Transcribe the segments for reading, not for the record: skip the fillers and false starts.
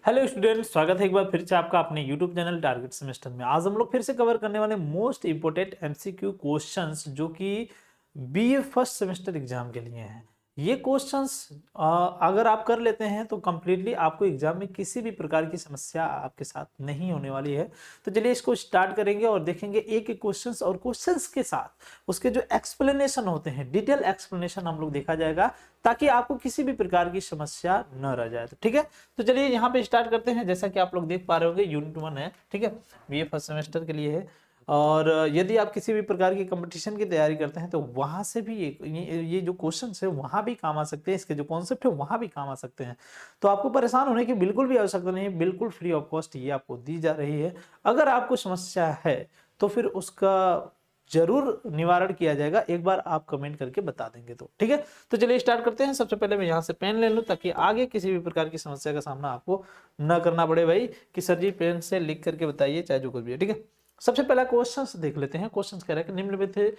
Hello students, स्वागत है एक बार फिर से आपका अपने यूट्यूब चैनल टारगेट सेमेस्टर में। आज हम लोग फिर से कवर करने वाले मोस्ट इंपोर्टेंट एमसीक्यू क्वेश्चंस जो कि बीए फर्स्ट सेमेस्टर एग्जाम के लिए हैं। ये क्वेश्चंस अगर आप कर लेते हैं तो कंप्लीटली आपको एग्जाम में किसी भी प्रकार की समस्या आपके साथ नहीं होने वाली है। तो चलिए इसको स्टार्ट करेंगे और देखेंगे एक एक क्वेश्चंस और क्वेश्चंस के साथ उसके जो एक्सप्लेनेशन होते हैं, डिटेल एक्सप्लेनेशन हम लोग देखा जाएगा ताकि आपको किसी भी प्रकार की समस्या न रह जाए। तो ठीक है, तो चलिए यहाँ पे स्टार्ट करते हैं। जैसा कि आप लोग देख पा रहे होंगे यूनिट 1 है, ठीक है, बीए फर्स्ट सेमेस्टर के लिए है। और यदि आप किसी भी प्रकार की कंपटीशन की तैयारी करते हैं तो वहां से भी ये जो क्वेश्चन है वहां भी काम आ सकते हैं, इसके जो कॉन्सेप्ट है वहां भी काम आ सकते हैं। तो आपको परेशान होने की बिल्कुल भी आवश्यकता नहीं है, बिल्कुल फ्री ऑफ कॉस्ट ये आपको दी जा रही है। अगर आपको समस्या है तो फिर उसका जरूर निवारण किया जाएगा, एक बार आप कमेंट करके बता देंगे तो ठीक है। तो चलिए स्टार्ट करते हैं। सबसे पहले मैं यहाँ से पेन ले लूं ताकि आगे किसी भी प्रकार की समस्या का सामना आपको न करना पड़े भाई कि सर जी पेन से लिख करके बताइए, चाहे जो कुछ भी है, ठीक है। सबसे पहला क्वेश्चन देख लेते हैं। क्वेश्चन कह रहा है कि निम्नलिखित में थे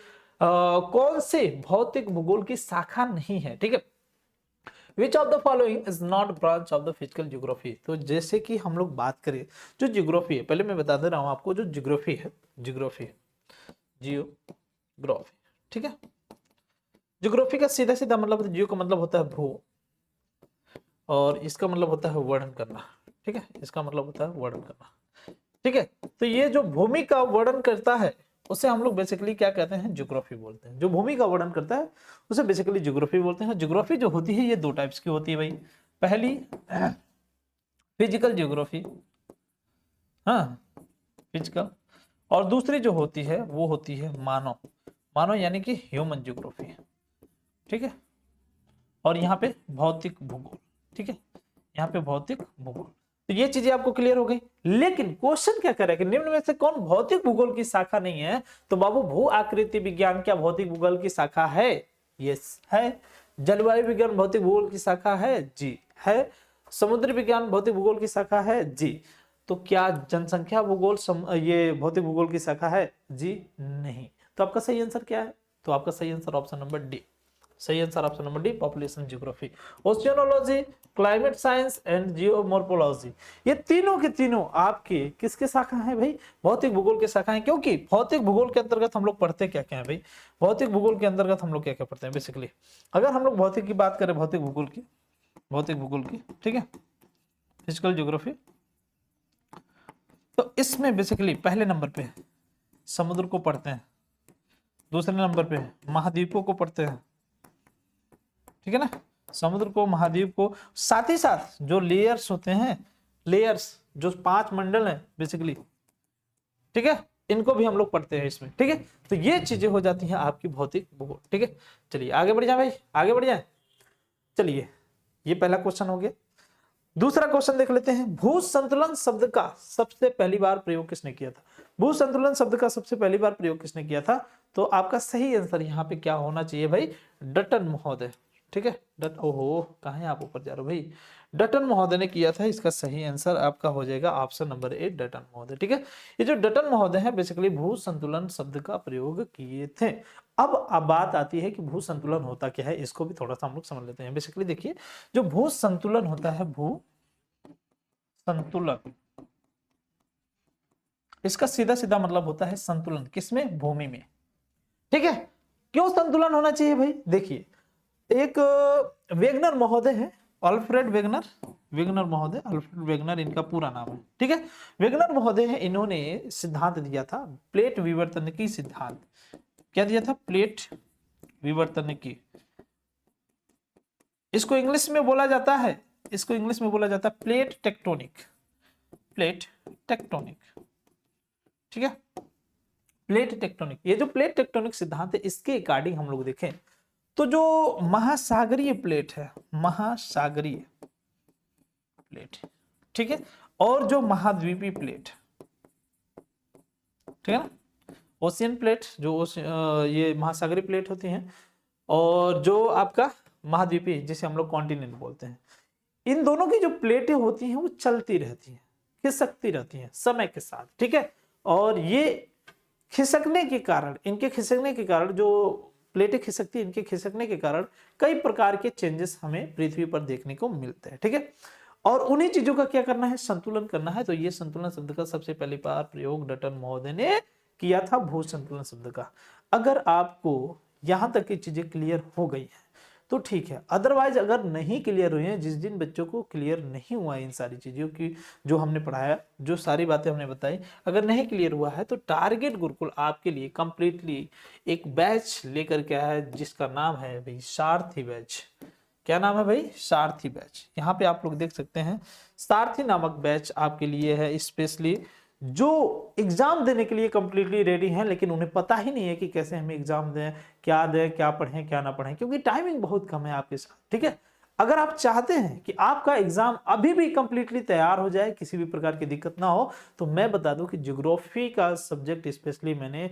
कौन से भौतिक भूगोल की शाखा नहीं है, ठीक है। Which of the following is not branch of the physical geography. तो जैसे कि हम लोग बात करें जो ज्योग्राफी है, पहले मैं बता दे रहा हूं आपको, जो ज्योग्राफी है, जियोग्राफी, ठीक है। ज्योग्राफी का सीधा सीधा मतलब, जियो का मतलब होता है भू और इसका मतलब होता है वर्णन करना, ठीक है। इसका मतलब होता है वर्णन करना, ठीक है। तो ये जो भूमि का वर्णन करता है उसे हम लोग बेसिकली क्या कहते हैं, ज्योग्राफी बोलते हैं। जो भूमि का वर्णन करता है उसे बेसिकली ज्योग्राफी बोलते हैं। ज्योग्राफी जो होती है ये दो टाइप्स की होती है भाई। पहली फिजिकल ज्योग्राफी, हाँ, फिजिकल, और दूसरी जो होती है वो होती है मानव, मानव यानी कि ह्यूमन ज्योग्राफी, ठीक है। और यहाँ पे भौतिक भूगोल, ठीक है, यहाँ पे भौतिक भूगोल। तो ये चीजें आपको क्लियर हो गई। लेकिन क्वेश्चन क्या कर रहा है कि निम्न में से कौन भौतिक भूगोल की शाखा नहीं है। तो बाबू भू आकृति विज्ञान क्या भौतिक भूगोल की शाखा है? यस है। जलवायु विज्ञान भौतिक भूगोल की शाखा है? जी है। समुद्र विज्ञान भौतिक भूगोल की शाखा है? जी। तो क्या जनसंख्या भूगोल ये भौतिक भूगोल की शाखा है? जी नहीं। तो आपका सही आंसर क्या है? तो आपका सही आंसर ऑप्शन नंबर डी। सही answer option number D, population geography. Oceanology, climate science and geomorphology, ये तीनों के तीनों आपके किसके शाखा हैं भाई? भौतिक भूगोल के शाखा हैं। क्योंकि भौतिक भूगोल के अंतर्गत हम लोग पढ़ते क्या क्या है भाई? भौतिक भूगोल के अंतर्गत हम लोग क्या क्या पढ़ते हैं बेसिकली? अगर हम लोग भौतिक की बात करें, भौतिक भूगोल की, ठीक है, फिजिकल ज्योग्राफी, तो इसमें बेसिकली पहले नंबर पे समुद्र को पढ़ते हैं, दूसरे नंबर पे महाद्वीपों को पढ़ते हैं, ठीक है ना, समुद्र को, महाद्वीप को, साथ ही साथ जो लेयर्स होते हैं, लेयर्स जो 5 मंडल हैं बेसिकली, ठीक है, इनको भी हम लोग पढ़ते हैं इसमें, ठीक है। तो ये चीजें हो जाती हैं आपकी भौतिक भूगोल, ठीक है। चलिए आगे बढ़ जाए भाई, आगे बढ़ जाए। चलिए, ये पहला क्वेश्चन हो गया। दूसरा क्वेश्चन देख लेते हैं। भू संतुलन शब्द का सबसे पहली बार प्रयोग किसने किया था? भू संतुलन शब्द का सबसे पहली बार प्रयोग किसने किया था? तो आपका सही आंसर यहाँ पे क्या होना चाहिए भाई? डटन महोदय, ठीक है। ओहो, कहाँ है आप ऊपर जा रहे हो भाई? डटन महोदय ने किया था। इसका सही आंसर आपका हो जाएगा ऑप्शन नंबर ए, डटन महोदय, ठीक है। ये जो डटन महोदय है बेसिकली भू संतुलन शब्द का प्रयोग किए थे। अब बात आती है कि भू संतुलन होता क्या है, इसको भी थोड़ा सा हम लोग समझ लेते हैं। बेसिकली देखिए, जो भू संतुलन होता है, भू संतुलन, इसका सीधा सीधा मतलब होता है संतुलन, किसमें? भूमि में, ठीक है। क्यों संतुलन होना चाहिए भाई? देखिए, एक वेगनर महोदय है, अल्फ्रेड वेगनर, वेगनर महोदय, अल्फ्रेड वेगनर इनका पूरा नाम है, ठीक है। वेगनर महोदय है, इन्होंने सिद्धांत दिया था प्लेट विवर्तन की सिद्धांत। क्या दिया था? प्लेट विवर्तन की। इसको इंग्लिश में बोला जाता है, इसको इंग्लिश में बोला जाता है प्लेट टेक्टोनिक, प्लेट टेक्टोनिक, ठीक है। प्लेट टेक्टोनिक, ये जो प्लेट टेक्टोनिक सिद्धांत है, इसके अकॉर्डिंग हम लोग देखें तो जो महासागरीय प्लेट है, महासागरीय प्लेट, ठीक है, और जो महाद्वीपीय प्लेट, ठीक है ना, ओशियन प्लेट, जो ये महासागरीय प्लेट होती हैं, और जो आपका महाद्वीपीय जिसे हम लोग कॉन्टिनेंट बोलते हैं, इन दोनों की जो प्लेटें होती हैं वो चलती रहती हैं, खिसकती रहती हैं समय के साथ, ठीक है। और ये खिसकने के कारण, इनके खिसकने के कारण, जो प्लेटें खिसकती हैं, इनके खिसकने के कारण कई प्रकार के चेंजेस हमें पृथ्वी पर देखने को मिलते हैं, ठीक है। और उन्हीं चीजों का क्या करना है, संतुलन करना है। तो ये संतुलन शब्द का सबसे पहली बार प्रयोग डटन महोदय ने किया था, भू संतुलन शब्द का। अगर आपको यहां तक की चीजें क्लियर हो गई है तो ठीक है, अदरवाइज अगर नहीं क्लियर हुई है, जिस जिन बच्चों को क्लियर नहीं हुआ है इन सारी चीजों की जो हमने पढ़ाया, जो सारी बातें हमने बताई, अगर नहीं क्लियर हुआ है तो टारगेट गुरुकुल आपके लिए कंप्लीटली एक बैच लेकर के आया है जिसका नाम है भाई सारथी बैच। क्या नाम है भाई, सारथी बैच। यहाँ पे आप लोग देख सकते हैं सारथी नामक बैच आपके लिए है, स्पेशली जो एग्जाम देने के लिए कंप्लीटली रेडी हैं, लेकिन उन्हें पता ही नहीं है कि कैसे हमें एग्जाम दें, क्या पढ़ें क्या ना पढ़ें, क्योंकि टाइमिंग बहुत कम है आपके साथ। ठीक है, अगर आप चाहते हैं कि आपका एग्जाम अभी भी कंप्लीटली तैयार हो जाए, किसी भी प्रकार की दिक्कत ना हो, तो मैं बता दूं कि ज्योग्राफी का सब्जेक्ट स्पेशली मैंने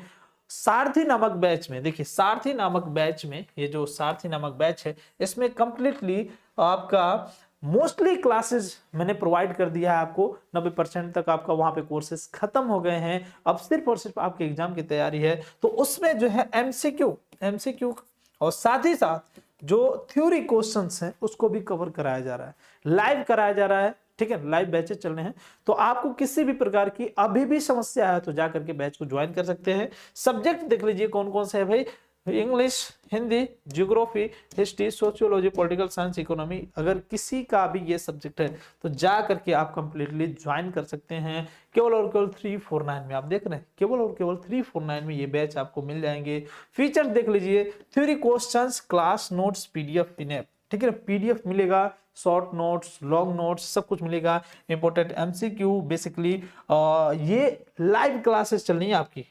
सारथी नामक बैच में, देखिए सारथी नामक बैच में, ये जो सारथी नामक बैच है इसमें कंप्लीटली आपका मोस्टली क्लासेस मैंने प्रोवाइड कर दिया है आपको। 90% तक आपका वहां पे कोर्सेज खत्म हो गए हैं, अब सिर्फ और सिर्फ आपके एग्जाम की तैयारी है। तो उसमें जो है एमसीक्यू और साथ ही साथ जो थ्योरी क्वेश्चंस हैं उसको भी कवर कराया जा रहा है, लाइव कराया जा रहा है। ठीक है, लाइव बैचेस चल रहे हैं, तो आपको किसी भी प्रकार की अभी भी समस्या है तो जाकर के बैच को ज्वाइन कर सकते हैं। सब्जेक्ट देख लीजिए कौन कौन से है भाई, English, Hindi, geography, history, sociology, political science, economy. अगर किसी का भी ये सब्जेक्ट है तो जा करके आप कंप्लीटली ज्वाइन कर सकते हैं। केवल और केवल 349 में, आप देख रहे हैं केवल और केवल 349 में ये बैच आपको मिल जाएंगे। फीचर देख लीजिए, theory questions, class notes, PDF पिनएप। ठीक है, पीडीएफ मिलेगा, शॉर्ट नोट्स, लॉन्ग नोट्स, सब कुछ मिलेगा। इंपॉर्टेंट एमसीक्यू बेसिकली, ये लाइव क्लासेस चल रही है आपकी,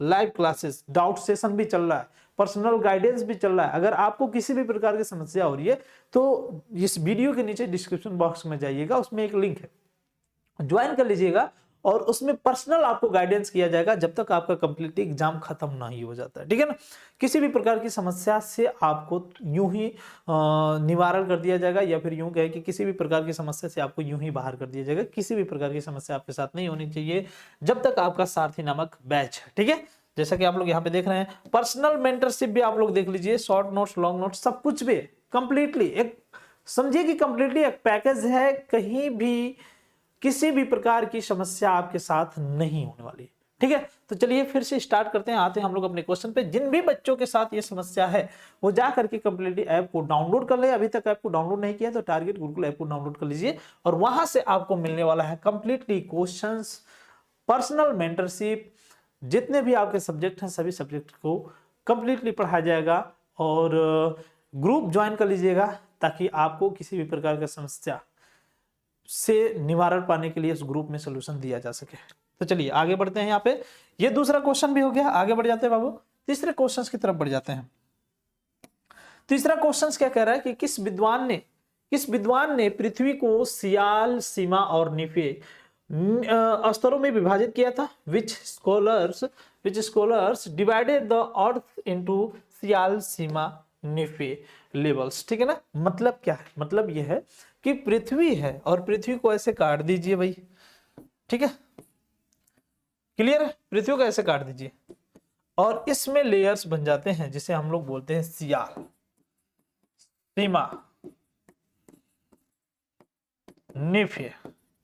लाइव क्लासेस, डाउट सेशन भी चल रहा है, पर्सनल गाइडेंस भी चल रहा है। अगर आपको किसी भी प्रकार की समस्या हो रही है तो इस वीडियो के नीचे डिस्क्रिप्शन बॉक्स में जाइएगा, उसमें एक लिंक है, ज्वाइन कर लीजिएगा और उसमें पर्सनल आपको गाइडेंस किया जाएगा जब तक आपका कंप्लीटली एग्जाम खत्म नहीं हो जाता है। ठीक है ना, किसी भी प्रकार की समस्या से आपको यूं ही निवारण कर दिया जाएगा, या फिर यूं कहे कि किसी भी प्रकार की समस्या से आपको यूं ही बाहर कर दिया जाएगा। किसी भी प्रकार की समस्या आपके साथ नहीं होनी चाहिए जब तक आपका सारथी नामक बैच है। ठीक है, जैसा कि आप लोग यहाँ पे देख रहे हैं, पर्सनल मेंटरशिप भी आप लोग देख लीजिए, शॉर्ट नोट्स, लॉन्ग नोट्स, सब कुछ भी कंप्लीटली एक, समझिए कि कंप्लीटली एक पैकेज है। कहीं भी किसी भी प्रकार की समस्या आपके साथ नहीं होने वाली। ठीक है, तो चलिए फिर से स्टार्ट करते हैं, आते हैं हम लोग अपने क्वेश्चन पे। जिन भी बच्चों के साथ ये समस्या है वो जा करके कंप्लीटली ऐप को डाउनलोड कर ले। अभी तक ऐप को डाउनलोड नहीं किया तो टारगेट गुरुकुल ऐप को डाउनलोड कर लीजिए, और वहां से आपको मिलने वाला है कंप्लीटली क्वेश्चंस, पर्सनल मेंटरशिप, जितने भी आपके सब्जेक्ट हैं सभी सब्जेक्ट को कंप्लीटली पढ़ाया जाएगा। और ग्रुप ज्वाइन कर लीजिएगा ताकि आपको किसी भी प्रकार का समस्या से निवारण पाने के लिए इस ग्रुप में सॉल्यूशन दिया जा सके। तो चलिए आगे बढ़ते हैं। यहाँ पे ये दूसरा क्वेश्चन भी हो गया, आगे बढ़ जाते हैं बाबू, तीसरे क्वेश्चन की तरफ बढ़ जाते हैं। तीसरा क्वेश्चन क्या कह रहा है कि किस विद्वान ने पृथ्वी को सियाल, सीमा और निफे स्तरों में विभाजित किया था। Which scholars divided the earth into sial, sima, nife levels. ठीक है ना, मतलब क्या है, मतलब यह है कि पृथ्वी है और पृथ्वी को ऐसे काट दीजिए भाई। ठीक है, क्लियर है, पृथ्वी को ऐसे काट दीजिए और इसमें लेयर्स बन जाते हैं जिसे हम लोग बोलते हैं सियाल, सीमा, निफे।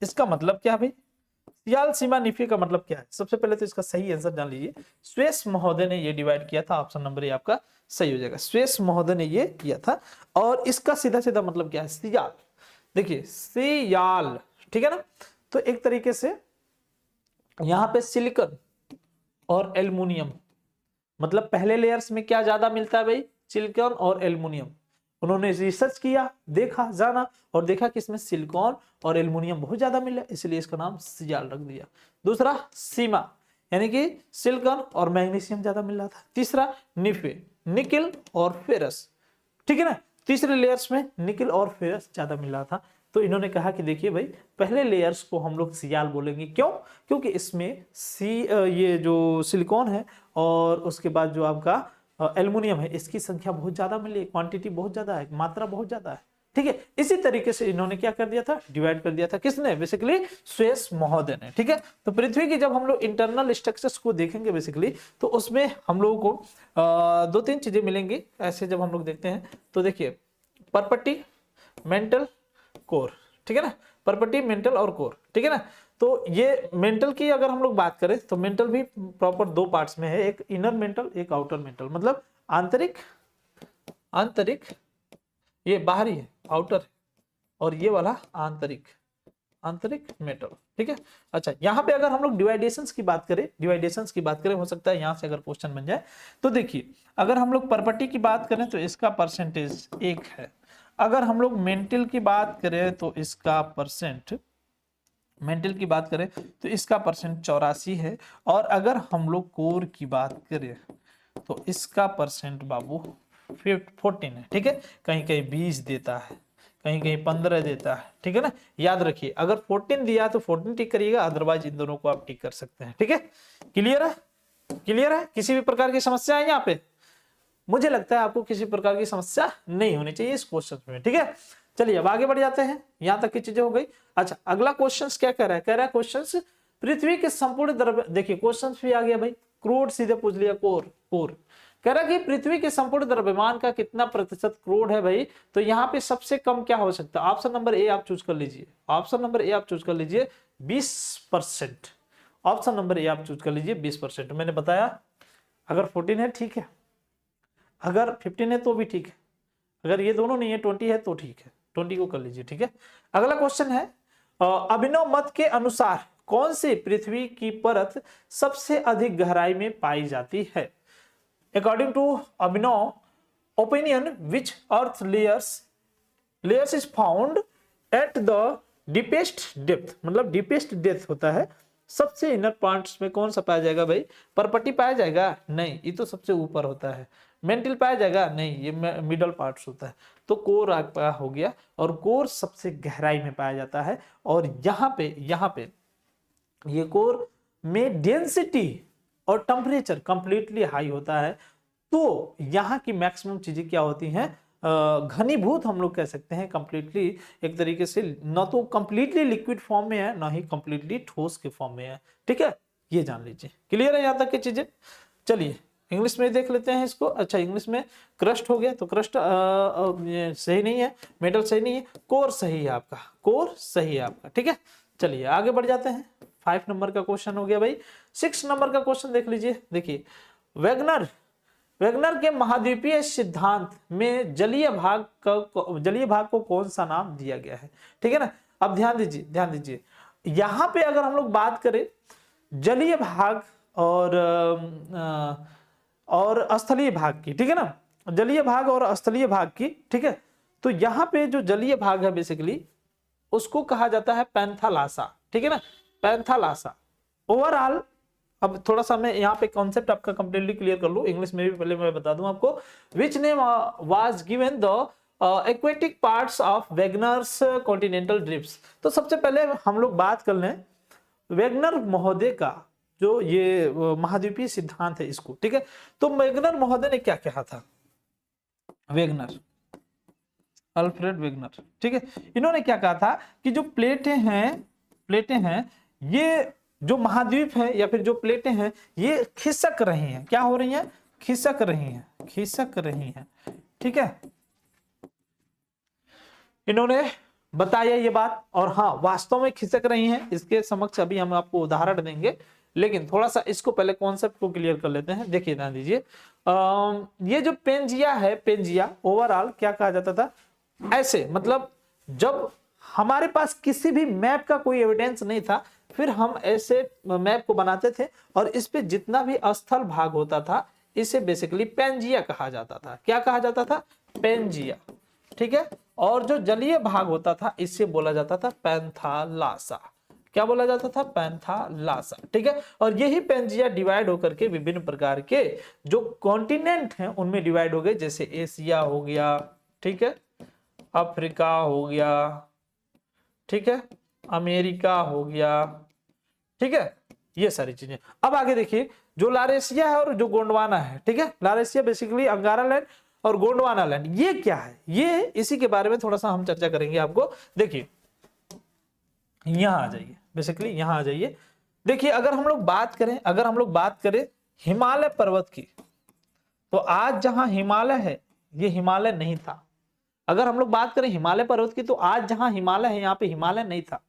इसका मतलब क्या है भाई, सियाल, सीमा, निफे का मतलब क्या है? सबसे पहले तो इसका सही आंसर जान लीजिए। स्वेस महोदय ने ये डिवाइड किया था, ऑप्शन नंबर ए आपका सही हो जाएगा। स्वेस महोदय ने ये किया था, और इसका सीधा सीधा मतलब क्या है, सियाल। देखिए सियाल, ठीक है ना, तो एक तरीके से यहां पे सिलिकॉन और एल्युमिनियम, मतलब पहले लेयर्स में क्या ज्यादा मिलता है भाई, सिलिकॉन और एल्युमिनियम। उन्होंने रिसर्च किया, देखा, जाना और देखा कि इसमें सिलिकॉन और एल्युमिनियम बहुत ज्यादा मिला, इसलिए इसका नाम सियाल रख दिया। दूसरा सीमा, यानी कि सिलिकॉन और मैग्नीशियम ज्यादा मिल रहा था। तीसरा निफे, निकिल और फेरस। ठीक है ना, तीसरे लेयर्स में निकिल और फेरस ज्यादा मिल रहा था। तो इन्होंने कहा कि देखिए भाई, पहले लेयर्स को हम लोग सियाल बोलेंगे। क्यों? क्योंकि इसमें ये जो सिलिकॉन है और उसके बाद जो आपका एल्युमिनियम है, इसकी संख्या बहुत ज्यादा मिली, क्वांटिटी बहुत ज्यादा है, मात्रा बहुत ज्यादा है। ठीक है, इसी तरीके से इन्होंने क्या कर दिया था, डिवाइड कर दिया था। किसने? बेसिकली स्वेस महोदय ने। ठीक है, तो पृथ्वी की जब हम लोग इंटरनल स्ट्रक्चर्स को देखेंगे बेसिकली, तो उसमें हम लोगों को दो तीन चीजें मिलेंगी। ऐसे जब हम लोग देखते हैं तो देखिए, परपट्टी, मेंटल कोर। ठीक है ना, पर्पटी, मेंटल और कोर, ठीक है ना। तो ये मेंटल की अगर हम लोग बात करें तो मेंटल भी प्रॉपर दो पार्ट्स में है, एक इनर मेंटल, एक आउटर मेंटल, मतलब आंतरिक, आंतरिक ये बाहरी है आउटर, और ये वाला आंतरिक, आंतरिक मेटल, ठीक है। अच्छा, यहाँ पे अगर हम लोग डिवाइडेशंस की बात करें, डिवाइडेशंस की बात करें, हो सकता है यहाँ से अगर क्वेश्चन बन जाए तो देखिए, अगर हम लोग पर्पटी की बात करें तो इसका परसेंटेज 1 है, अगर हम लोग मेंटल की बात करें तो इसका परसेंट, मेंटल की बात करें तो इसका परसेंट 84 है, और अगर हम लोग कोर की बात करें तो इसका परसेंट बाबू 14 है, ठीक है। कहीं कहीं 20 देता है, कहीं कहीं 15 देता है, ठीक है ना। याद रखिए, अगर 14 दिया तो 14 टिक करिएगा, अदरवाइज इन दोनों को आप टिक कर सकते हैं, ठीक है। क्लियर है, क्लियर है, किसी भी प्रकार की समस्या है यहाँ पे? मुझे लगता है आपको किसी प्रकार की समस्या नहीं होनी चाहिए इस क्वेश्चन में, ठीक है। चलिए अब आगे बढ़ जाते हैं, यहां तक की चीजें हो गई। अच्छा, अगला क्वेश्चन क्या कह रहा है? कह रहा है क्वेश्चन पृथ्वी के संपूर्ण द्रव्य, देखिए क्वेश्चन भी आ गया भाई, क्रोड सीधे पूछ लिया, कोर, कोर कह रहा है कि पृथ्वी के संपूर्ण द्रव्यमान का कितना प्रतिशत क्रोड है भाई। तो यहाँ पे सबसे कम क्या हो सकता है? ऑप्शन नंबर ए आप चूज कर लीजिए, ऑप्शन नंबर ए आप चूज कर लीजिए 20%, ऑप्शन नंबर ए आप चूज कर लीजिए 20%। मैंने बताया अगर 14 है ठीक है, अगर 15 है तो भी ठीक है, अगर ये दोनों नहीं है 20 है तो ठीक है, 20 को कर लीजिए, ठीक है। अगला क्वेश्चन है अभिनव मत के अनुसार कौन सी पृथ्वी की परत सबसे अधिक गहराई में पाई जाती है? According to Abhinav opinion which earth layers is found at the deepest depth, मतलब डीपेस्ट डेप्थ होता है सबसे इनर पार्ट्स में कौन सा पाया जाएगा भाई? पर्पटी पाया जाएगा? नहीं, ये तो सबसे ऊपर होता है। मेंटल पाया जाएगा? नहीं, ये मिडल पार्ट्स होता है। तो कोर आपका हो गया, और कोर सबसे गहराई में पाया जाता है, और यहाँ पे ये कोर में डेंसिटी और टेम्परेचर कंप्लीटली हाई होता है। तो यहाँ की मैक्सिमम चीजें क्या होती हैं? घनीभूत हम लोग कह सकते हैं, कंप्लीटली एक तरीके से ना तो कंप्लीटली लिक्विड फॉर्म में है, ना ही कंप्लीटली ठोस के फॉर्म में है, ठीक है। ये जान लीजिए, क्लियर है यहाँ तक की चीजें। चलिए इंग्लिश में देख लेते हैं इसको। अच्छा, इंग्लिश में क्रस्ट हो गया, तो क्रस्ट सही नहीं है, मेटल सही नहीं है, कोर सही है आपका, कोर सही है आपका, ठीक है। चलिए आगे बढ़ जाते हैं। 5 नंबर का क्वेश्चन हो गया भाई। 6 नंबर का क्वेश्चन देख लीजिए। देखिए, वेगनर के महाद्वीपीय सिद्धांत में जलीय भाग को कौन सा नाम दिया गया है? ठीक है ना। अब ध्यान दीजिए, यहां पे अगर हम लोग बात करें जलीय भाग और स्थलीय भाग की, ठीक है ना, जलीय भाग और स्थलीय भाग की, ठीक है। तो यहाँ पे जो जलीय भाग है बेसिकली उसको कहा जाता है पैंथालासा, ठीक है ना, पैंथालासा। ओवरऑल अब थोड़ा सा मैं यहाँ पे कॉन्सेप्ट आपका कंप्लीटली क्लियर कर लूं, इंग्लिश में भी पहले मैं बता दूं आपको। Which name was given the aquatic parts of Wegener's continental drifts. तो सबसे पहले हम लोग बात कर लें वेगनर महोदय का, जो ये महाद्वीपीय सिद्धांत है इसको, ठीक है। तो वेगनर महोदय ने क्या कहा था? वेगनर, अल्फ्रेड वेगनर, ठीक है, इन्होंने क्या कहा था कि जो प्लेटें हैं ये जो महाद्वीप है या फिर जो प्लेटें हैं ये खिसक रही हैं। क्या हो रही हैं? खिसक रही हैं, ठीक है। इन्होंने बताया ये बात, और हाँ वास्तव में खिसक रही हैं। इसके समक्ष अभी हम आपको उदाहरण देंगे, लेकिन थोड़ा सा इसको पहले कॉन्सेप्ट को क्लियर कर लेते हैं। देखिए ध्यान दीजिए, ये जो पेंजिया है, पेंजिया ओवरऑल क्या कहा जाता था? ऐसे, मतलब जब हमारे पास किसी भी मैप का कोई एविडेंस नहीं था, फिर हम ऐसे मैप को बनाते थे, और इस पे जितना भी स्थल भाग होता था इसे बेसिकली पेंजिया कहा जाता था। क्या कहा जाता था? पेंजिया, ठीक है। और जो जलीय भाग होता था इसे बोला जाता था पैंथालासा। क्या बोला जाता था? पैंथालासा, ठीक है। और यही पेंजिया डिवाइड होकर के विभिन्न प्रकार के जो कॉन्टिनेंट हैं उनमें डिवाइड हो गए, जैसे एशिया हो गया, ठीक है, अफ्रीका हो गया, ठीक है, अमेरिका हो गया, ठीक है, ये सारी चीजें। अब आगे देखिए, जो लारेशिया है और जो गोंडवाना है, ठीक है, लारेशिया बेसिकली अंगारा लैंड और गोंडवाना लैंड, ये क्या है? ये इसी के बारे में थोड़ा सा हम चर्चा करेंगे आपको। देखिए यहां आ जाइए, बेसिकली यहां आ जाइए। देखिए अगर हम लोग बात करें हिमालय पर्वत की, तो आज जहां हिमालय है ये हिमालय नहीं था। अगर हम लोग बात करें हिमालय पर्वत की, तो आज जहां हिमालय है यहाँ पे हिमालय नहीं था,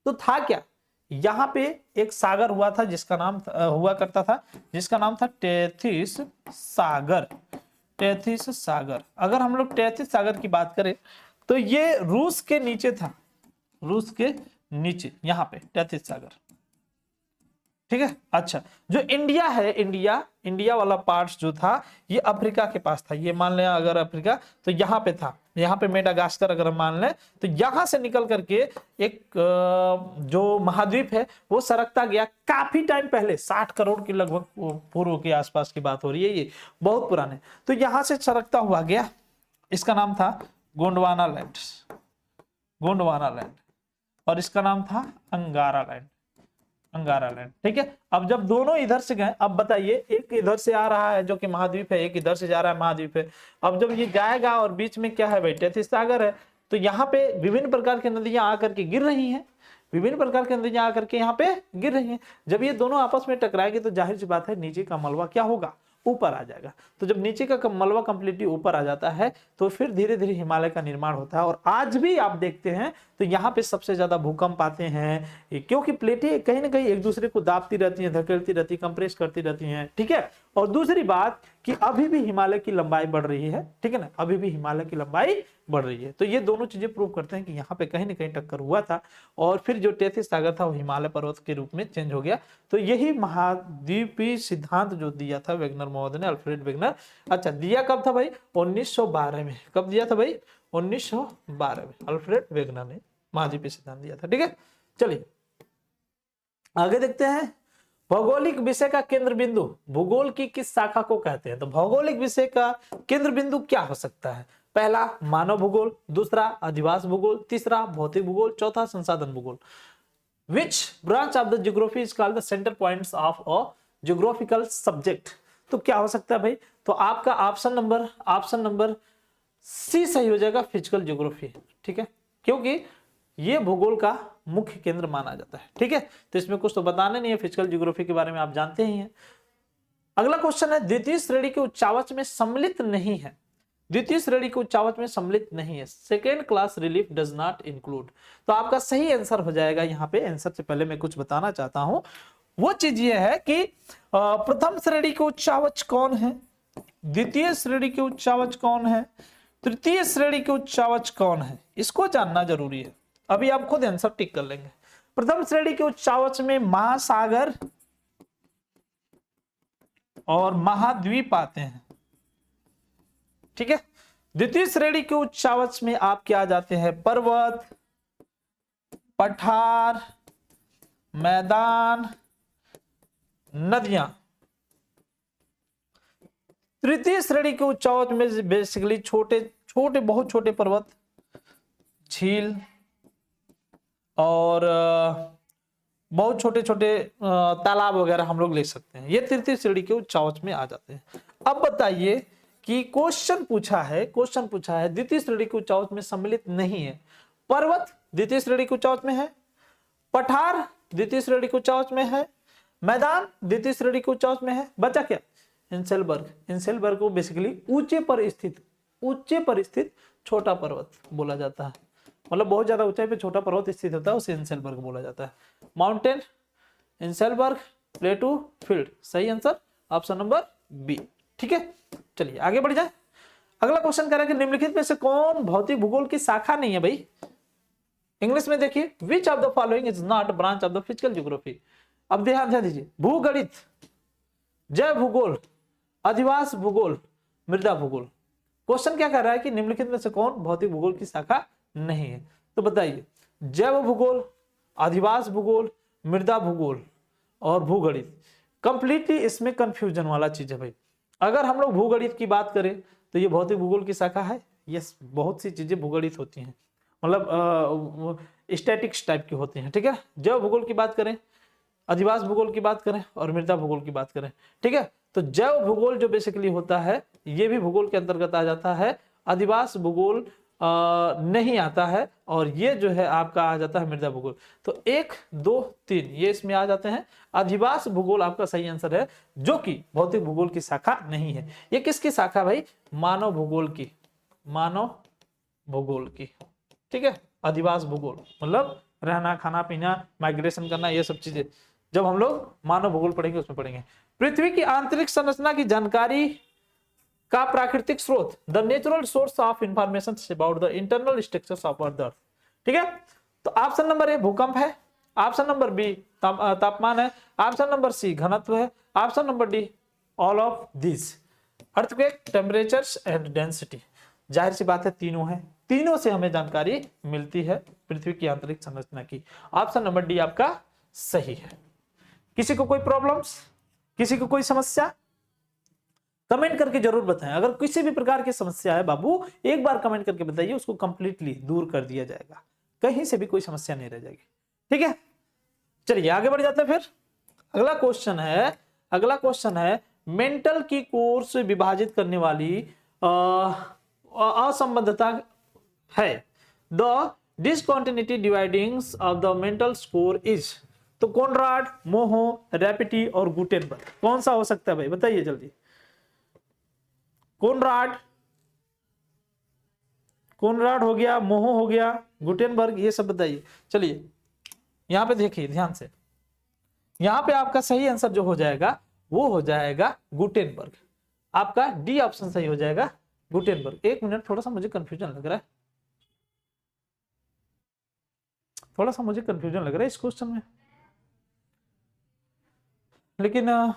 तो था क्या, यहाँ पे एक सागर हुआ था जिसका नाम हुआ करता था, जिसका नाम था टेथिस सागर। टेथिस सागर, अगर हम लोग टेथिस सागर की बात करें तो ये रूस के नीचे था, रूस के नीचे यहाँ पे टेथिस सागर, ठीक है। अच्छा, जो इंडिया है, इंडिया वाला पार्ट जो था ये अफ्रीका के पास था, ये मान लें अगर अफ्रीका, तो यहाँ पे था, यहाँ पे मेडागास्कर अगर हम मान लें, तो यहां से निकल करके एक जो महाद्वीप है वो सरकता गया काफी टाइम पहले, 60 करोड़ के लगभग पूर्व के आसपास की बात हो रही है, ये बहुत पुराने। तो यहां से सरकता हुआ गया, इसका नाम था गोंडवाना लैंड, गोंडवाना लैंड, और इसका नाम था अंगारा लैंड, अंगारा लैंड, ठीक है। अब जब दोनों इधर से गए, अब बताइए, एक इधर से आ रहा है जो कि महाद्वीप है, एक इधर से जा रहा है महाद्वीप है। अब जब ये जाएगा और बीच में क्या है भाई, टेथिस सागर है, तो यहाँ पे विभिन्न प्रकार की नदियां आकर के गिर रही हैं, विभिन्न प्रकार की नदियां आकर के यहाँ पे गिर रही हैं। जब ये दोनों आपस में टकराएगी तो जाहिर सी बात है नीचे का मलबा क्या होगा, ऊपर आ जाएगा। तो जब नीचे का मलबा कंप्लीटली ऊपर आ जाता है तो फिर धीरे धीरे हिमालय का निर्माण होता है। और आज भी आप देखते हैं तो यहाँ पे सबसे ज्यादा भूकंप आते हैं, क्योंकि प्लेटें कहीं ना कहीं एक दूसरे को दाबती रहती हैं, धकेलती रहती, कंप्रेस करती रहती हैं, ठीक है। और दूसरी बात कि अभी भी हिमालय की लंबाई बढ़ रही है, ठीक है ना, अभी भी हिमालय की लंबाई बढ़ रही है। तो ये दोनों चीजें प्रूव करते हैं कि यहाँ पे कहीं ना कहीं टक्कर हुआ था, और फिर जो टेथिस सागर था वो हिमालय पर्वत के रूप में चेंज हो गया। तो यही महाद्वीपीय सिद्धांत जो दिया था वेगनर महोदय ने, अल्फ्रेड वेगनर। अच्छा, दिया कब था भाई, 1912 में। कब दिया था भाई, 1912 में अल्फ्रेड वेगनर ने महाद्वीपीय सिद्धांत दिया था, ठीक है। चलिए आगे देखते हैं, भौगोलिक विषय का केंद्र बिंदु भूगोल की किस शाखा को कहते हैं। तो भौगोलिक विषय का केंद्र बिंदु क्या हो सकता है, पहला मानव भूगोल, दूसरा अधिवास भूगोल, तीसरा भौतिक भूगोल, चौथा संसाधन भूगोल। Which branch of the geography is called the center points of a geographical subject? तो क्या हो सकता है भाई, तो आपका ऑप्शन नंबर सी सही हो जाएगा, फिजिकल ज्योग्राफी, ठीक है, क्योंकि ये भूगोल का मुख्य केंद्र माना जाता है, ठीक है। तो इसमें कुछ तो बताने नहीं है, फिजिकल ज्योग्राफी के बारे में आप जानते ही हैं। अगला क्वेश्चन है, द्वितीय श्रेणी के उच्चावच में सम्मिलित नहीं है, द्वितीय श्रेणी के उच्चावच में सम्मिलित नहीं है, second class relief does not include. तो आपका सही आंसर हो जाएगा यहाँ पे। आंसर से पहले मैं कुछ बताना चाहता हूं, वो चीज ये है कि प्रथम श्रेणी के उच्चावच कौन है, द्वितीय श्रेणी के उच्चावच कौन है, तृतीय श्रेणी के उच्चावच कौन है, इसको जानना जरूरी है। अभी आप खुद आंसर टिक कर लेंगे। प्रथम श्रेणी के उच्चावच में महासागर और महाद्वीप आते हैं, ठीक है। द्वितीय श्रेणी के उच्चावच में आपके आ जाते हैं पर्वत, पठार, मैदान, नदियां। तृतीय श्रेणी के उच्चावच में बेसिकली छोटे छोटे, बहुत छोटे पर्वत, झील और बहुत छोटे छोटे तालाब वगैरह हम लोग ले सकते हैं, ये तृतीय श्रेणी के उच्चावच में आ जाते हैं। अब बताइए कि क्वेश्चन पूछा है द्वितीय श्रेणी के उच्चावच में सम्मिलित नहीं है, पर्वत द्वितीय श्रेणी के उच्चावच में है, पठार द्वितीय श्रेणी के उच्चावच में है, मैदान द्वितीय श्रेणी के उच्चावच में है, बचा क्या, इंसेलबर्ग को बेसिकली ऊंचे पर स्थित छोटा पर्वत बोला जाता है, मतलब बहुत ज्यादा ऊंचाई पे छोटा पर्वत स्थित होता है, उसे इंसेलबर्ग बोला जाता है। माउंटेन, इंसेलबर्ग, प्लेटू, फील्ड, सही आंसर ऑप्शन नंबर बी, ठीक है। चलिए आगे बढ़ जाए। अगला क्वेश्चन कह रहा है कि निम्नलिखित में से कौन भौतिक भूगोल की शाखा नहीं है भाई। इंग्लिश में देखिए, which of the following is not branch of the physical geography. अब ध्यान दीजिए, भूगणित, जैव भूगोल, अधिवास भूगोल, मृदा भूगोल। क्वेश्चन क्या कर रहा है कि निम्नलिखित में से कौन भौतिक भूगोल की शाखा नहीं है। तो बताइए, जैव भूगोल, अधिवास भूगोल, मृदा भूगोल और भूगणित। कंप्लीटली इसमें कंफ्यूजन वाला चीज है भाई। अगर हम लोग भूगणित की बात करें तो ये भौतिक भूगोल की शाखा है, यस, बहुत सी चीजें भूगणित होती हैं, मतलब स्टैटिक्स टाइप की होती हैं, ठीक है। जैव भूगोल की बात करें, अधिवास भूगोल की बात करें और मृदा भूगोल की बात करें, ठीक है। तो जैव भूगोल जो बेसिकली होता है ये भी भूगोल के अंतर्गत आ जाता है, अधिवास भूगोल नहीं आता है, और ये जो है आपका आ जाता है मृदा भूगोल। तो 1, 2, 3 ये इसमें आ जाते हैं। अधिवास भूगोल आपका सही आंसर है, जो कि भौतिक भूगोल की शाखा नहीं है। ये किसकी शाखा भाई, मानव भूगोल की, मानव भूगोल की, ठीक है। अधिवास भूगोल मतलब रहना, खाना पीना, माइग्रेशन करना, ये सब चीजें जब हम लोग मानव भूगोल पढ़ेंगे उसमें पढ़ेंगे। पृथ्वी की आंतरिक संरचना की जानकारी का प्राकृतिक स्रोत, the natural source of information about the internal structures of earth, ठीक है। तो ऑप्शन नंबर ए भूकंप है, ऑप्शन नंबर बी तापमान है, ऑप्शन नंबर सी घनत्व है, option number D all of this, earthquake, temperatures and density. जाहिर सी बात है तीनों है, तीनों से हमें जानकारी मिलती है पृथ्वी की आंतरिक संरचना की। ऑप्शन नंबर डी आपका सही है। किसी को कोई प्रॉब्लम्स, किसी को कोई समस्या, कमेंट करके जरूर बताएं। अगर किसी भी प्रकार की समस्या है बाबू, एक बार कमेंट करके बताइए, उसको कंप्लीटली दूर कर दिया जाएगा, कहीं से भी कोई समस्या नहीं रह जाएगी, ठीक है। चलिए आगे बढ़ जाते हैं। फिर अगला क्वेश्चन है मेंटल की कोर से विभाजित करने वाली असंबद्धता है, the discontinuity dividings of the mantle score is. तो कोनराड, मोहो, रैपिटी और गुटेनबर्ग, कौन सा हो सकता है भाई, बताइए जल्दी। कोनराड हो गया, मोहो हो गया, गुटेनबर्ग, ये सब बताइए। चलिए यहां पे देखिए ध्यान से, यहां पे आपका सही आंसर जो हो जाएगा वो हो जाएगा गुटेनबर्ग। आपका डी ऑप्शन सही हो जाएगा, गुटेनबर्ग। एक मिनट, थोड़ा सा मुझे कंफ्यूजन लग रहा है, इस क्वेश्चन में, लेकिन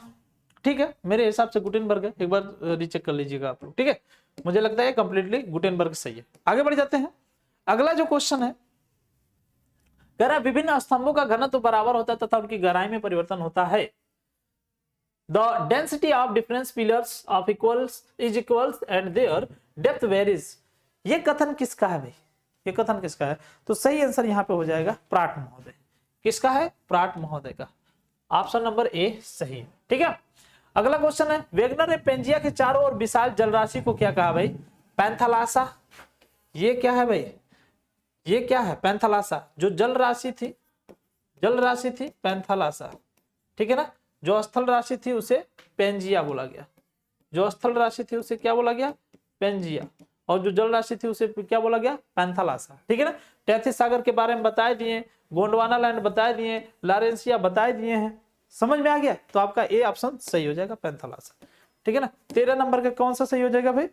ठीक है, मेरे हिसाब से गुटेनबर्ग है। एक बार रीचेक कर लीजिएगा आप लोग, ठीक है। मुझे लगता है कंप्लीटली गुटेनबर्ग सही है। आगे बढ़ जाते हैं। अगला जो क्वेश्चन है, कह रहा है विभिन्न स्तंभों का घनत्व बराबर होता है तथा उनकी गहराई में परिवर्तन होता है। The density of difference pillars of equals is equals and their depth varies. ये कथन किसका है भाई, ये कथन किसका है? तो सही आंसर यहाँ पे हो जाएगा प्राट महोदय। किसका है? प्राट महोदय का। ऑप्शन नंबर ए सही है, ठीक है। अगला क्वेश्चन है, वेगनर ने पेंजिया के चारों ओर विशाल जलराशि को क्या कहा भाई? पैंथालासा। ये क्या है भाई? ये क्या है? पैंथालासा। जो जल राशि थी पैंथालासा, ठीक है ना। जो स्थल राशि थी उसे पेंजिया बोला गया, जो स्थल राशि थी उसे क्या बोला गया? पेंजिया। और जो जल राशि थी उसे क्या बोला गया? पैंथालासा, ठीक है ना। टेथिस सागर के बारे में बताए दिए, गोंडवाना लैंड बताए दिए, लॉरेंसिया बताए दिए हैं, समझ में आ गया। तो आपका ए ऑप्शन सही हो जाएगा, पैंथालासा, ठीक है ना। 13 नंबर का कौन सा सही हो जाएगा भाई?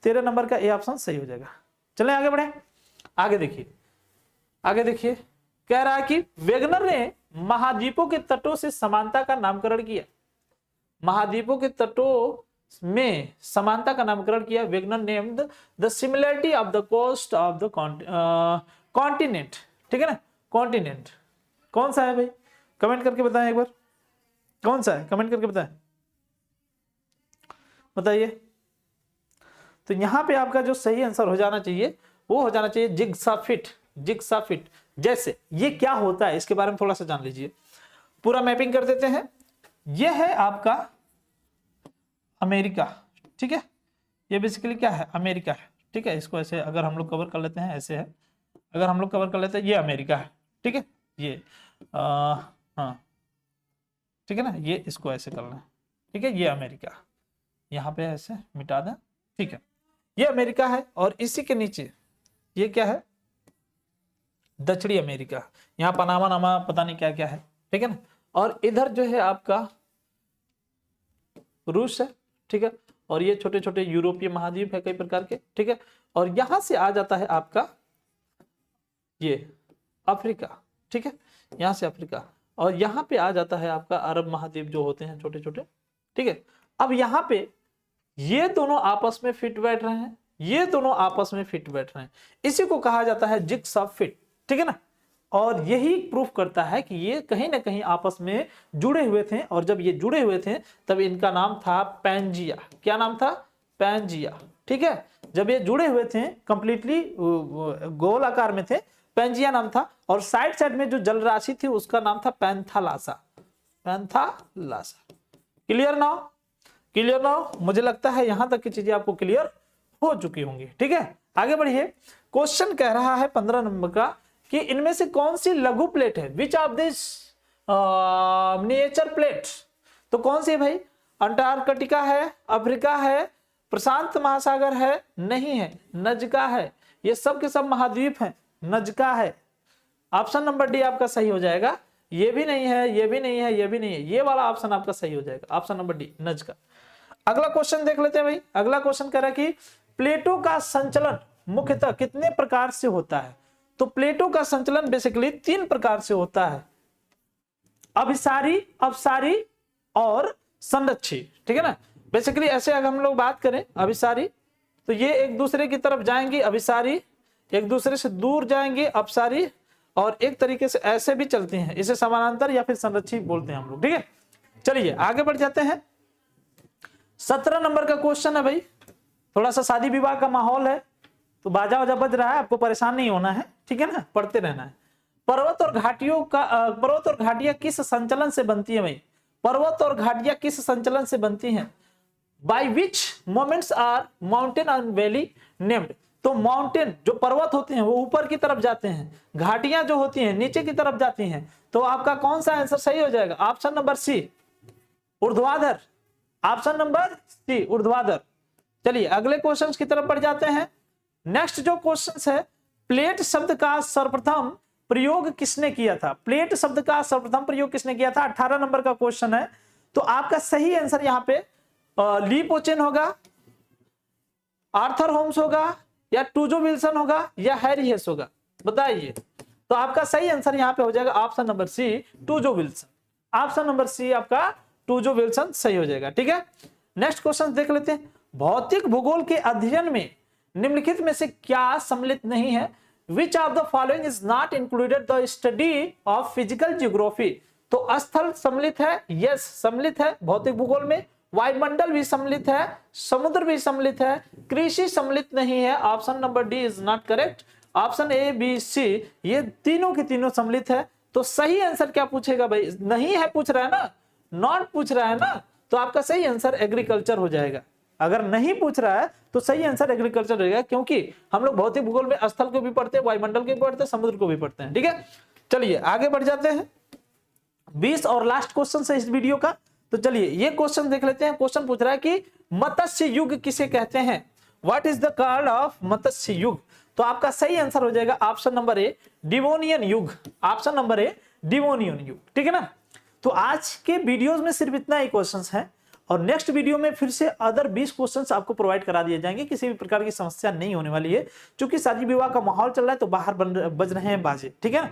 13 नंबर का ए ऑप्शन सही हो जाएगा। चले आगे बढ़े। आगे देखिए, कह रहा है कि वेगनर ने महाद्वीपों के तटों से समानता का नामकरण किया। महाद्वीपों के तटों में समानता का नामकरण किया। Wegener named the similarity of the coast of the continent, ठीक है ना। कॉन्टिनेंट कौन सा है भाई? कमेंट करके बताएं एक बार, कौन सा है? कमेंट करके बताइए। तो यहां पे आपका जो सही आंसर हो जाना चाहिए वो हो जाना चाहिए जिग्साफिट। जैसे ये क्या होता है इसके बारे में थोड़ा सा जान लीजिए। पूरा मैपिंग कर देते हैं। ये है आपका अमेरिका, ठीक है। ये बेसिकली क्या है? अमेरिका है, ठीक है। इसको ऐसे अगर हम लोग कवर कर लेते हैं, ऐसे है, अगर हम लोग कवर कर लेते हैं, ये अमेरिका है, ठीक है। ये हाँ, ठीक है ना। ये इसको ऐसे करना है, ठीक है। ये अमेरिका यहाँ पे ऐसे मिटा दें, ठीक है। ये अमेरिका है और इसी के नीचे ये क्या है? दक्षिणी अमेरिका। यहाँ पनामा नामा पता नहीं क्या क्या है, ठीक है ना। और इधर जो है आपका रूस है, ठीक है। और ये छोटे छोटे यूरोपीय महाद्वीप है कई प्रकार के, ठीक है। और यहां से आ जाता है आपका ये अफ्रीका, ठीक है। यहां से अफ्रीका, और यहां पे आ जाता है आपका अरब महाद्वीप जो होते हैं छोटे छोटे, ठीक है। अब यहां पे ये दोनों आपस में फिट बैठ रहे हैं, ये दोनों आपस में फिट बैठ रहे हैं, इसी को कहा जाता है जिग्सॉ फिट, ठीक है ना। और यही प्रूफ करता है कि ये कहीं ना कहीं आपस में जुड़े हुए थे, और जब ये जुड़े हुए थे तब इनका नाम था पैंजिया। क्या नाम था? पैंजिया, ठीक है। जब ये जुड़े हुए थे कंप्लीटली गोल आकार में थे, पैंजिया नाम था। और साइड साइड में जो जल राशि थी उसका नाम था पैंथालासा। Clear now? मुझे लगता है यहां तक की चीजें आपको क्लियर हो चुकी होंगी, ठीक है। आगे बढ़िए। क्वेश्चन कह रहा है 15 नंबर का कि इनमें से कौन सी लघु प्लेट है? Which of this miniature plate? तो कौन सी है भाई? अंटार्कटिका है, अफ्रीका है, प्रशांत महासागर है, नहीं है, नजका है, ये सब के सब महाद्वीप हैं, नजका है। ऑप्शन नंबर डी आपका सही हो जाएगा। ये भी नहीं है, ये भी नहीं है, ये भी नहीं है, ये वाला ऑप्शन आपका सही हो जाएगा, ऑप्शन नंबर डी नजका। अगला क्वेश्चन देख लेते हैं भाई। अगला क्वेश्चन कह रहा है कि प्लेटों का संचलन मुख्यतः कितने प्रकार से होता है? तो प्लेटों का संचलन बेसिकली 3 प्रकार से होता है, अभिसारी, अपसारी और संरक्षी, ठीक है ना। बेसिकली ऐसे अगर हम लोग बात करें अभिसारी, तो ये एक दूसरे की तरफ जाएंगी अभिसारी, एक दूसरे से दूर जाएंगे अपसारी, और एक तरीके से ऐसे भी चलती हैं, इसे समानांतर या फिर संरक्षी बोलते हैं हम लोग, ठीक है। चलिए आगे बढ़ जाते हैं। 17 नंबर का क्वेश्चन है भाई। थोड़ा सा शादी विवाह का माहौल है, तो बाजा वाजा बज रहा है, आपको परेशान नहीं होना है, ठीक है ना, पढ़ते रहना है। पर्वत और घाटियां किस संचलन से बनती है भाई? पर्वत और घाटियां किस संचलन से बनती हैं? By which moments are mountain and valley named? तो माउंटेन जो पर्वत होते हैं वो ऊपर की तरफ जाते हैं, घाटियां जो होती हैं नीचे की तरफ जाती हैं। तो आपका कौन सा आंसर सही हो जाएगा? ऑप्शन नंबर सी ऊर्ध्वाधर, ऑप्शन नंबर सी ऊर्ध्वाधर। चलिए अगले क्वेश्चन की तरफ बढ़ जाते हैं। नेक्स्ट जो क्वेश्चन है, प्लेट शब्द का सर्वप्रथम प्रयोग किसने किया था? प्लेट शब्द का सर्वप्रथम प्रयोग किसने किया था? 18 नंबर का क्वेश्चन है। तो आपका सही आंसर यहाँ पे ली पोचेन होगा, आर्थर होम्स होगा, या टूजो विल्सन होगा, या हैरी हेस होगा, बताइए। तो आपका सही आंसर यहाँ पे हो जाएगा option number C Tuzo Wilson. Option number C आपका टूजो विल्सन सही हो जाएगा, ठीक है। नेक्स्ट क्वेश्चन देख लेते हैं। भौतिक भूगोल के अध्ययन में निम्नलिखित में से क्या सम्मिलित नहीं है? Which of the following is not included the study of physical geography? तो स्थल सम्मिलित है, यस सम्मिलित है भौतिक भूगोल में। वायुमंडल भी सम्मिलित है, समुद्र भी सम्मिलित है, कृषि सम्मिलित नहीं है। Option number D is not correct. Option A B C ये तीनों के तीनों सम्मिलित है। तो सही आंसर क्या पूछेगा भाई? नहीं है पूछ रहा है ना, नॉट पूछ रहा है ना, तो आपका सही आंसर एग्रीकल्चर हो जाएगा। अगर नहीं पूछ रहा है तो सही आंसर एग्रीकल्चर रहेगा, क्योंकि हम लोग भौतिक भूगोल में स्थल को भी पढ़ते हैं, वायुमंडल को भी पढ़ते हैं, समुद्र को भी पढ़ते हैं, ठीक है। चलिए आगे बढ़ जाते हैं। 20 और लास्ट क्वेश्चन है इस वीडियो का। तो चलिए ये क्वेश्चन देख लेते हैं। क्वेश्चन पूछ रहा है कि मत्स्य युग किसे कहते हैं? What is the called of मत्स्य युग? तो आपका सही आंसर हो जाएगा ऑप्शन नंबर ए डिवोनियन युग। ऑप्शन नंबर ए डिवोनियन युग, ठीक है ना। तो आज के वीडियोस में सिर्फ इतना ही क्वेश्चंस है, और नेक्स्ट वीडियो में फिर से अदर 20 क्वेश्चंस आपको प्रोवाइड करा दिए जाएंगे। किसी भी प्रकार की समस्या नहीं होने वाली है, क्योंकि शादी विवाह का माहौल चल रहा है तो बाहर बज रहे हैं बाजे, ठीक है।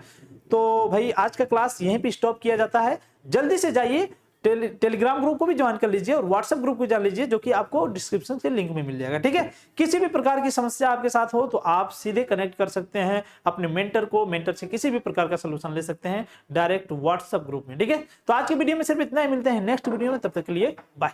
तो भाई आज का क्लास यहीं पे स्टॉप किया जाता है। जल्दी से जाइए टेलीग्राम ग्रुप को भी ज्वाइन कर लीजिए और व्हाट्सएप ग्रुप को जान लीजिए, जो कि आपको डिस्क्रिप्शन के लिंक में मिल जाएगा, ठीक है। किसी भी प्रकार की समस्या आपके साथ हो तो आप सीधे कनेक्ट कर सकते हैं अपने मेंटर को, मेंटर से किसी भी प्रकार का सलूशन ले सकते हैं डायरेक्ट व्हाट्सएप ग्रुप में, ठीक है। तो आज की वीडियो में सिर्फ इतना ही, मिलते हैं नेक्स्ट वीडियो में, तब तक के लिए बाय।